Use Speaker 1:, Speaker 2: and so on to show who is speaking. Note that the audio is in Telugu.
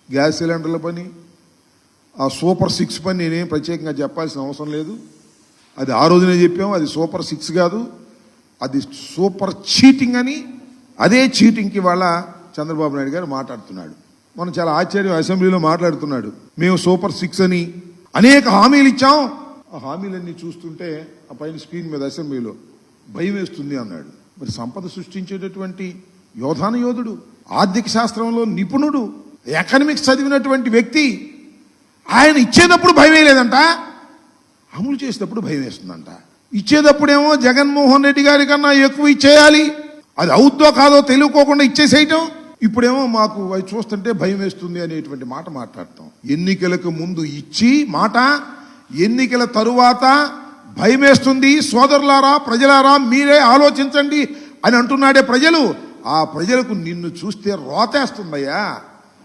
Speaker 1: గ్యాస్ సిలిండర్ల పని, ఆ సూపర్ 6 పని నేనేం ప్రత్యేకంగా చెప్పాల్సిన అవసరం లేదు. అది ఆ రోజునే చెప్పాము. అది సూపర్ 6 కాదు, అది సూపర్ చీటింగ్ అని. అదే చీటింగ్కి వాళ్ళ చంద్రబాబు నాయుడు గారు మాట్లాడుతున్నాడు. మనం చాలా ఆశ్చర్యం, అసెంబ్లీలో మాట్లాడుతున్నాడు, మేము సూపర్ 6 అని అనేక హామీలు ఇచ్చాం. ఆ హామీలన్నీ చూస్తుంటే ఆ పైన స్క్రీన్ మీద అసెంబ్లీలో భయం వేస్తుంది అన్నాడు. మరి సంపద సృష్టించేటటువంటి యోధుడు, ఆర్థిక శాస్త్రంలో నిపుణుడు, ఎకనామిక్స్ చదివినటువంటి వ్యక్తి, ఆయన ఇచ్చేటప్పుడు భయం వేయలేదంట, అమలు చేసేటప్పుడు భయం వేస్తుందంట. ఇచ్చేటప్పుడేమో జగన్మోహన్ రెడ్డి గారి కన్నా ఎక్కువ ఇచ్చేయాలి, అది అవుద్దో కాదో తెలియకోకుండా ఇచ్చేసేయటం. ఇప్పుడేమో మాకు అవి చూస్తుంటే భయం వేస్తుంది అనేటువంటి మాట మాట్లాడతాం. ఎన్నికలకు ముందు ఇచ్చి మాట, ఎన్నికల తరువాత భయం వేస్తుంది. సోదరులారా, ప్రజలారా, మీరే ఆలోచించండి అని అంటున్నాడే ప్రజలు. ఆ ప్రజలకు నిన్ను చూస్తే రోతేస్తుందయ్యా.